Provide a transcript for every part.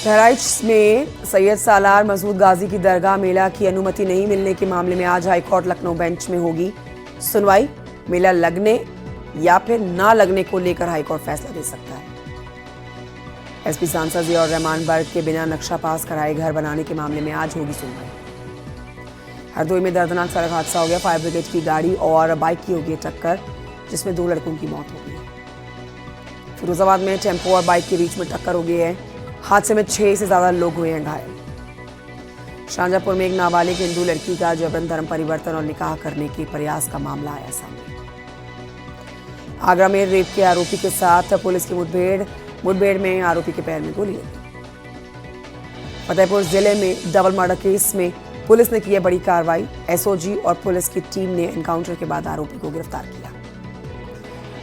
बहराइच में सैयद सालार मसूद गाजी की दरगाह मेला की अनुमति नहीं मिलने के मामले में आज हाईकोर्ट लखनऊ बेंच में होगी सुनवाई। मेला लगने या फिर ना लगने को लेकर हाईकोर्ट फैसला दे सकता है। एसपी सांसद जियाउर रहमान बर्ग के बिना नक्शा पास कराए घर बनाने के मामले में आज होगी सुनवाई। हरदोई में दर्दनाक सड़क हादसा हो गया। फायर ब्रिगेड की गाड़ी और बाइक की होगी टक्कर, जिसमें 2 लड़कों की मौत हो गई। फिरोजाबाद में टेम्पो और बाइक के बीच में टक्कर हो गई है। हादसे में 6 से ज्यादा लोग हुए हैं घायल। शाहजहांपुर में एक नाबालिग हिंदू लड़की का जबरन धर्म परिवर्तन और निकाह करने के प्रयास का मामला आया सामने। आगरा में रेप के आरोपी के साथ पुलिस की मुठभेड़ में आरोपी के पैर में गोली लगी। फतेहपुर जिले में डबल मर्डर केस में पुलिस ने की बड़ी कार्रवाई। एसओजी और पुलिस की टीम ने एनकाउंटर के बाद आरोपी को गिरफ्तार किया।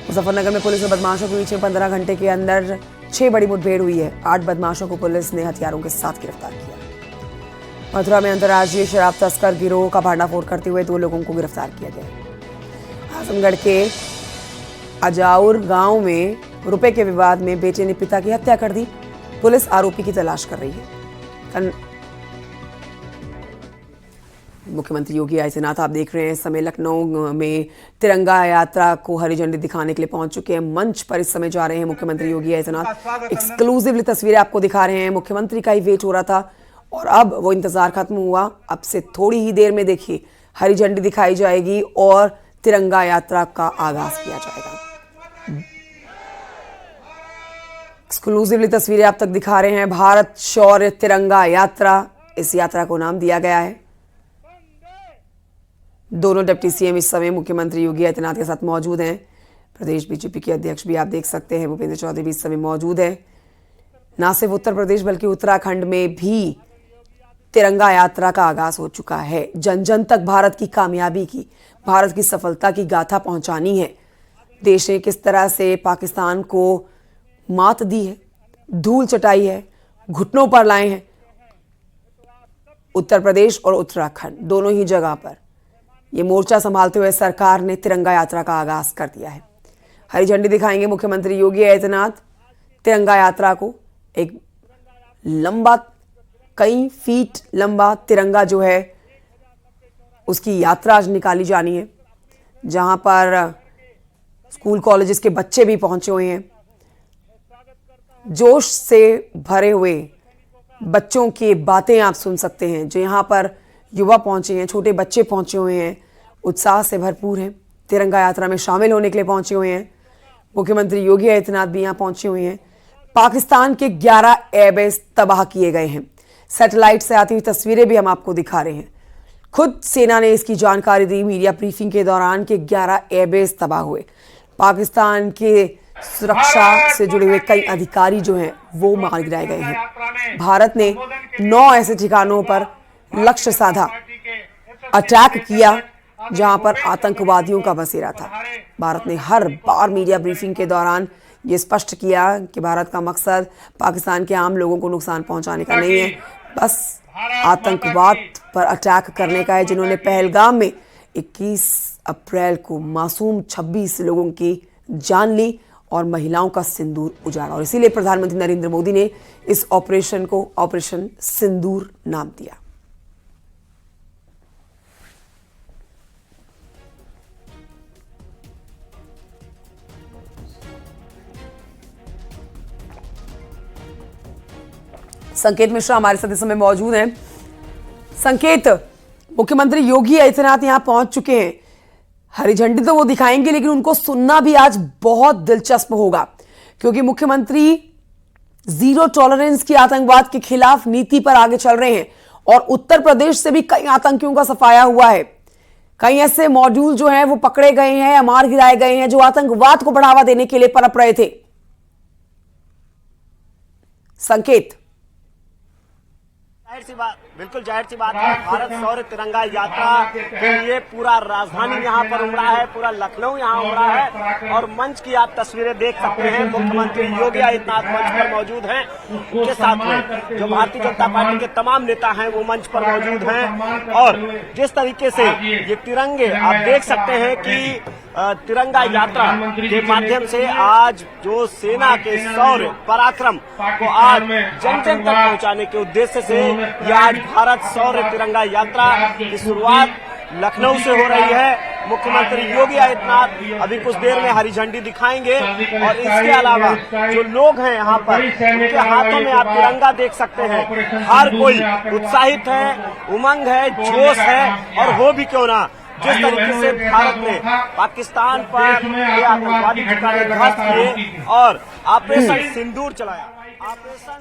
मुजफ्फरनगर में पुलिस और बदमाशों के बीच में 15 घंटे के अंदर 6 बड़ी मुठभेड़ हुई है। 8 बदमाशों को पुलिस ने हथियारों के साथ गिरफ्तार किया। मथुरा में अंतर्राज्यीय शराब तस्कर गिरोह का भांडाफोड़ करते हुए 2 लोगों को गिरफ्तार किया गया। आजमगढ़ के अजाउर गांव में रुपए के विवाद में बेटे ने पिता की हत्या कर दी। पुलिस आरोपी की तलाश कर रही है। मुख्यमंत्री योगी आदित्यनाथ आप देख रहे हैं इस समय लखनऊ में तिरंगा यात्रा को हरी झंडी दिखाने के लिए पहुंच चुके हैं। मंच पर इस समय जा रहे हैं मुख्यमंत्री योगी आदित्यनाथ। एक्सक्लूसिवली तस्वीरें आपको दिखा रहे हैं। मुख्यमंत्री का ही वेट हो रहा था और अब वो इंतजार खत्म हुआ। अब से थोड़ी ही देर में देखिए हरी झंडी दिखाई जाएगी और तिरंगा यात्रा का आगाज किया जाएगा। एक्सक्लूसिवली तस्वीरें आप तक दिखा रहे हैं। भारत शौर्य तिरंगा यात्रा, इस यात्रा को नाम दिया गया है। दोनों डिप्टी सीएम इस समय मुख्यमंत्री योगी आदित्यनाथ के साथ मौजूद हैं। प्रदेश बीजेपी के अध्यक्ष भी आप देख सकते हैं, भूपेंद्र चौधरी भी इस समय मौजूद है। न सिर्फ उत्तर प्रदेश बल्कि उत्तराखंड में भी तिरंगा यात्रा का आगाज हो चुका है। जन जन तक भारत की कामयाबी की, भारत की सफलता की गाथा पहुंचानी है। देश ने किस तरह से पाकिस्तान को मात दी है, धूल चटाई है, घुटनों पर लाए हैं। उत्तर प्रदेश और उत्तराखंड दोनों ही जगह पर ये मोर्चा संभालते हुए सरकार ने तिरंगा यात्रा का आगाज कर दिया है। हरी झंडी दिखाएंगे मुख्यमंत्री योगी आदित्यनाथ। तिरंगा यात्रा को एक लंबा, कई फीट लंबा तिरंगा जो है उसकी यात्रा आज निकाली जानी है, जहां पर स्कूल कॉलेजेस के बच्चे भी पहुंचे हुए हैं। जोश से भरे हुए बच्चों की बातें आप सुन सकते हैं। जो यहाँ पर युवा पहुंचे हैं, छोटे बच्चे पहुंचे हुए हैं, उत्साह से भरपूर हैं, तिरंगा यात्रा में शामिल होने के लिए पहुंचे हुए हैं। मुख्यमंत्री योगी आदित्यनाथ भी यहाँ पहुंचे हुए हैं। पाकिस्तान के 11 एयरबेस तबाह किए गए हैं। सैटेलाइट से आती हुई तस्वीरें भी हम आपको दिखा रहे हैं। खुद सेना ने इसकी जानकारी दी मीडिया ब्रीफिंग के दौरान कि 11 एयरबेस तबाह हुए। पाकिस्तान के सुरक्षा से जुड़े हुए कई अधिकारी जो हैं वो मार गिराए गए हैं। भारत ने 9 ऐसे ठिकानों पर लक्ष्य साधा, अटैक किया जहां पर आतंकवादियों का बसेरा था। भारत ने हर बार मीडिया ब्रीफिंग के दौरान ये स्पष्ट किया कि भारत का मकसद पाकिस्तान के आम लोगों को नुकसान पहुंचाने का नहीं है, बस आतंकवाद पर अटैक करने का है। जिन्होंने पहलगाम में 21 अप्रैल को मासूम 26 लोगों की जान ली और महिलाओं का सिंदूर उजाड़ा, और इसीलिए प्रधानमंत्री नरेंद्र मोदी ने इस ऑपरेशन को ऑपरेशन सिंदूर नाम दिया। संकेत मिश्रा हमारे साथ इस समय मौजूद हैं। संकेत, मुख्यमंत्री योगी आदित्यनाथ यहां पहुंच चुके हैं। हरी झंडी तो वो दिखाएंगे, लेकिन उनको सुनना भी आज बहुत दिलचस्प होगा, क्योंकि मुख्यमंत्री जीरो टॉलरेंस की आतंकवाद के खिलाफ नीति पर आगे चल रहे हैं और उत्तर प्रदेश से भी कई आतंकियों का सफाया हुआ है। कई ऐसे मॉड्यूल जो हैं वो पकड़े गए हैं या मार गिराए गए हैं जो आतंकवाद को बढ़ावा देने के लिए पनप रहे थे। है बिल्कुल जाहिर सी बात है। भारत शौर्य तिरंगा यात्रा के लिए पूरा राजधानी यहाँ पर उमड़ा है, पूरा लखनऊ यहाँ उमड़ा है और मंच की आप तस्वीरें देख सकते हैं। मुख्यमंत्री योगी आदित्यनाथ मंच पर मौजूद हैं, उनके साथ में जो भारतीय जनता पार्टी के तमाम नेता हैं वो मंच पर मौजूद हैं। और जिस तरीके से ये तिरंगे आप देख सकते हैं कि तिरंगा यात्रा के माध्यम से आज जो सेना के शौर्य पराक्रम को आज जन जन तक पहुंचाने के उद्देश्य से ये आज भारत शौर्य तिरंगा यात्रा की शुरुआत लखनऊ से हो रही है। मुख्यमंत्री योगी आदित्यनाथ अभी कुछ देर में हरी झंडी दिखाएंगे और इसके अलावा जो लोग हैं यहाँ पर उनके हाथों में आप तिरंगा देख सकते हैं। हर कोई उत्साहित है, उमंग है, जोश है और हो भी क्यों ना जिस तरीके से भारत ने पाकिस्तान पर आतंकवादी ठिकाने ध्वस्त किए और ऑपरेशन सिंदूर चलाया।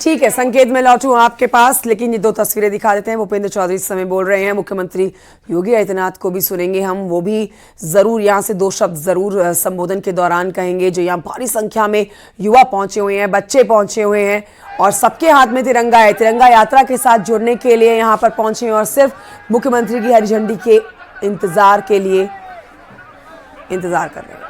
ठीक है संकेत, मैं लौटूं आपके पास, लेकिन ये दो तस्वीरें दिखा देते हैं। भूपेंद्र चौधरी इस समय बोल रहे हैं, मुख्यमंत्री योगी आदित्यनाथ को भी सुनेंगे हम, वो भी जरूर यहाँ से दो शब्द जरूर संबोधन के दौरान कहेंगे। जो यहाँ भारी संख्या में युवा पहुंचे हुए हैं, बच्चे पहुंचे हुए हैं और सबके हाथ में तिरंगा है, तिरंगा यात्रा के साथ जुड़ने के लिए यहाँ पर पहुंचे हैं और सिर्फ मुख्यमंत्री की हरी झंडी के इंतजार के लिए इंतजार कर रहे हैं।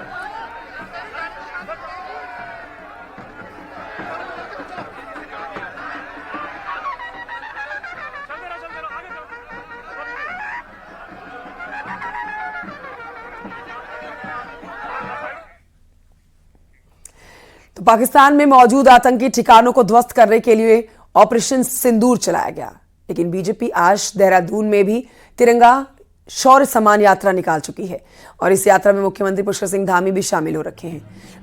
तो पाकिस्तान में मौजूद आतंकी ठिकानों को ध्वस्त करने के लिए ऑपरेशन सिंदूर चलाया गया, लेकिन बीजेपी आज देहरादून में भी तिरंगा शौर्य सम्मान यात्रा निकाल चुकी है और इस यात्रा में मुख्यमंत्री पुष्कर सिंह धामी भी शामिल हो रखे हैं।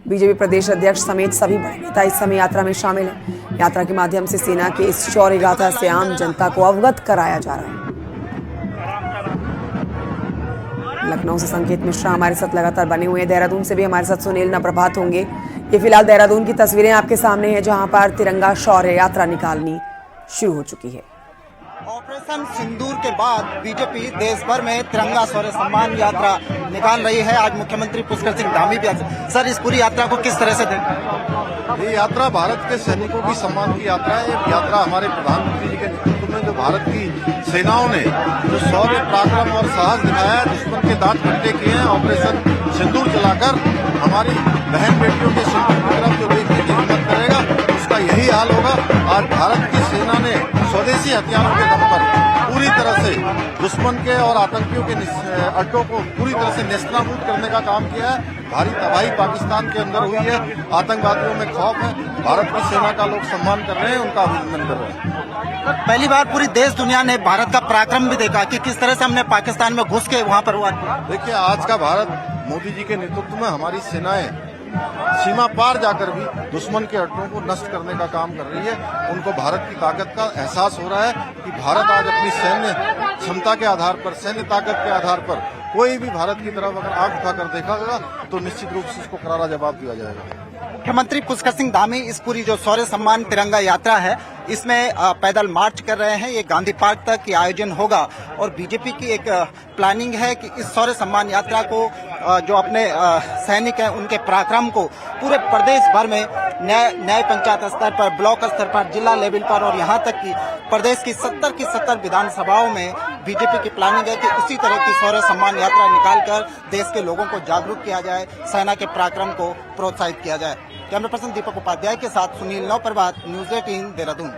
बीजेपी प्रदेश अध्यक्ष समेत सभी बड़े नेता इस समय यात्रा में शामिल हैं। यात्रा के माध्यम से सेना के इस शौर्य गाथा से आम जनता को अवगत कराया जा रहा है। लखनऊ से संकेत मिश्रा हमारे साथ लगातार बने हुए हैं, देहरादून से भी हमारे साथ सुनील नप्रभात होंगे। ये फिलहाल देहरादून की तस्वीरें आपके सामने हैं जहां पर तिरंगा शौर्य यात्रा निकालनी शुरू हो चुकी है। ऑपरेशन सिंदूर के बाद बीजेपी देश भर में तिरंगा शौर्य सम्मान यात्रा निकाल रही है। आज मुख्यमंत्री पुष्कर सिंह धामी भी सर इस पूरी यात्रा को किस तरह से देखें? ये यात्रा भारत के सैनिकों की सम्मान की यात्रा है। ये यात्रा हमारे प्रधानमंत्री जी के नेतृत्व में जो भारत की सेनाओं ने जो शौर्य पराक्रम और साहस दिखाया है, दुश्मन के दांत खट्टे किए हैं, ऑपरेशन सिंदूर चलाकर हमारी बहन बेटियों के सिंदूर की तरफ जो देखने की हिम्मत करेगा उसका यही हाल होगा। आज भारत की सेना ने स्वदेशी हथियारों के दम पर पूरी तरह से दुश्मन के और आतंकियों के अड्डों को पूरी तरह से नेस्तनाबूद करने का काम किया है। भारी तबाही पाकिस्तान के अंदर हुई है, आतंकवादियों में खौफ है, भारत की सेना का लोग सम्मान कर रहे हैं, उनका अभिनंदन कर रहे हैं। पहली बार पूरी देश दुनिया ने भारत का पराक्रम भी देखा कि किस तरह से हमने पाकिस्तान में घुस के वहाँ पर हुआ। देखिए आज का भारत मोदी जी के नेतृत्व में हमारी सेनाएं सीमा पार जाकर भी दुश्मन के अड्डों को नष्ट करने का काम कर रही है। उनको भारत की ताकत का एहसास हो रहा है कि भारत आज अपनी सैन्य क्षमता के आधार पर, सैन्य ताकत के आधार पर कोई भी भारत की तरफ अगर आंख उठाकर देखेगा तो निश्चित रूप से उसको करारा जवाब दिया जाएगा। मुख्यमंत्री पुष्कर सिंह धामी इस पूरी जो शौर्य सम्मान तिरंगा यात्रा है इसमें पैदल मार्च कर रहे हैं। ये गांधी पार्क तक ये आयोजन होगा और बीजेपी की एक प्लानिंग है कि इस शौर्य सम्मान यात्रा को जो अपने सैनिक हैं उनके पराक्रम को पूरे प्रदेश भर में न्याय पंचायत स्तर पर, ब्लॉक स्तर पर, जिला लेवल पर और यहाँ तक कि प्रदेश की 70 की 70 विधानसभाओं में बीजेपी की प्लानिंग है कि इसी तरह की शौर्य सम्मान यात्रा निकालकर देश के लोगों को जागरूक किया जाए, सेना के पराक्रम को प्रोत्साहित किया जाए। कैमरा पर्सन दीपक उपाध्याय के साथ सुनील नवप्रभात, न्यूज़ 18 देहरादून।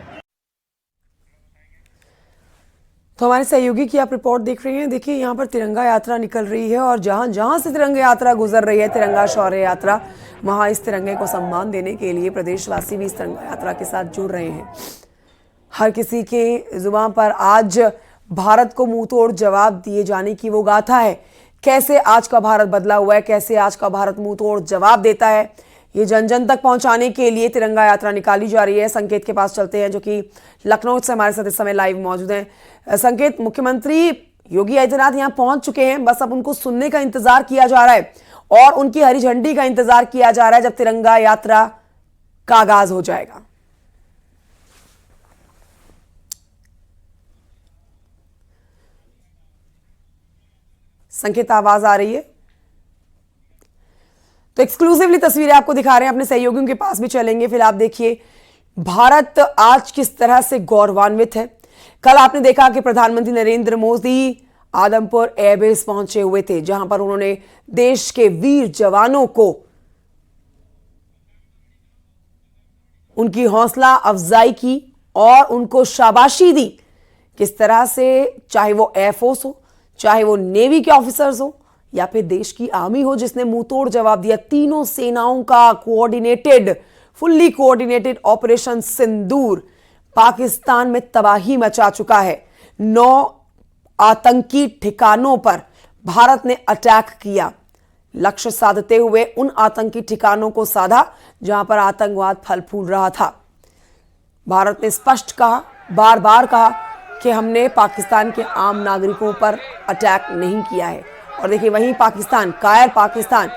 तो हमारे सहयोगी की आप रिपोर्ट देख रहे हैं। देखिए यहाँ पर तिरंगा यात्रा निकल रही है और जहाँ जहाँ से तिरंगा यात्रा गुजर रही है, तिरंगा शौर्य यात्रा, वहाँ इस तिरंगे को सम्मान देने के लिए प्रदेशवासी भी इस तिरंगा यात्रा के साथ जुड़ रहे हैं। हर किसी के जुबान पर आज भारत को मुंह तोड़ जवाब दिए जाने की वो गाथा है। कैसे आज का भारत बदला हुआ है, कैसे आज का भारत मुंह तोड़ जवाब देता है, ये जन जन तक पहुंचाने के लिए तिरंगा यात्रा निकाली जा रही है। संकेत के पास चलते हैं जो कि लखनऊ से हमारे साथ इस समय लाइव मौजूद हैं। संकेत, मुख्यमंत्री योगी आदित्यनाथ यहां पहुंच चुके हैं, बस अब उनको सुनने का इंतजार किया जा रहा है और उनकी हरी झंडी का इंतजार किया जा रहा है जब तिरंगा यात्रा का आगाज हो जाएगा। संकेत, आवाज आ रही है? तो एक्सक्लूसिवली तस्वीरें आपको दिखा रहे हैं, अपने सहयोगियों के पास भी चलेंगे। फिर आप देखिए भारत आज किस तरह से गौरवान्वित है। कल आपने देखा कि प्रधानमंत्री नरेंद्र मोदी आदमपुर एयरबेस पहुंचे हुए थे, जहां पर उन्होंने देश के वीर जवानों को उनकी हौसला अफजाई की और उनको शाबाशी दी। किस तरह से, चाहे वो एयरफोर्स हो, चाहे वो नेवी के ऑफिसर्स हो या फिर देश की आर्मी हो, जिसने मुंहतोड़ जवाब दिया। तीनों सेनाओं का फुल्ली कोऑर्डिनेटेड ऑपरेशन सिंदूर पाकिस्तान में तबाही मचा चुका है। 9 आतंकी ठिकानों पर भारत ने अटैक किया। लक्ष्य साधते हुए उन आतंकी ठिकानों को साधा जहां पर आतंकवाद फल फूल रहा था। भारत ने स्पष्ट कहा, बार बार कहा कि हमने पाकिस्तान के आम नागरिकों पर अटैक नहीं किया है। और देखिए, वहीं पाकिस्तान, कायर पाकिस्तान,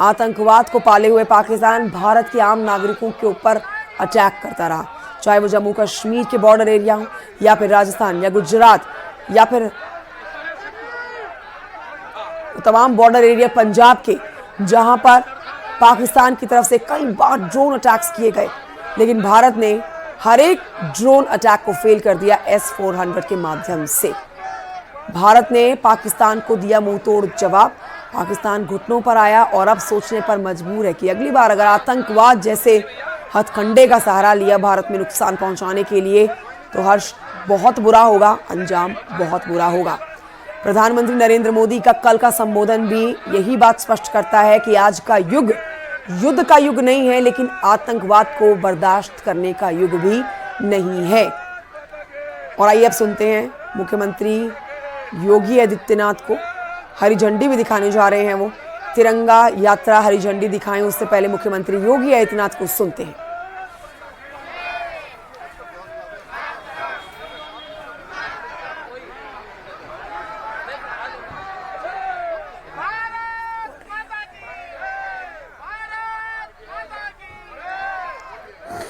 आतंकवाद को पाले हुए पाकिस्तान भारत के आम नागरिकों के ऊपर अटैक करता रहा, चाहे वो जम्मू कश्मीर के बॉर्डर एरिया हो या फिर राजस्थान या गुजरात या फिर तमाम बॉर्डर एरिया पंजाब के, जहां पर पाकिस्तान की तरफ से कई बार ड्रोन अटैक्स किए गए, लेकिन भारत ने हर एक ड्रोन अटैक को फेल कर दिया S-400 के माध्यम से। भारत ने पाकिस्तान को दिया मुंहतोड़ जवाब। पाकिस्तान घुटनों पर आया और अब सोचने पर मजबूर है कि अगली बार अगर आतंकवाद जैसे हथकंडे का सहारा लिया भारत में नुकसान पहुंचाने के लिए, तो हर्ष बहुत बुरा होगा, अंजाम बहुत बुरा होगा। प्रधानमंत्री नरेंद्र मोदी का कल का संबोधन भी यही बात स्पष्ट करता है कि आज का युग युद्ध का युग नहीं है, लेकिन आतंकवाद को बर्दाश्त करने का युग भी नहीं है। और आइए अब सुनते हैं मुख्यमंत्री योगी आदित्यनाथ को। हरी झंडी भी दिखाने जा रहे हैं वो। तिरंगा यात्रा हरी झंडी दिखाएं, उससे पहले मुख्यमंत्री योगी आदित्यनाथ को सुनते हैं।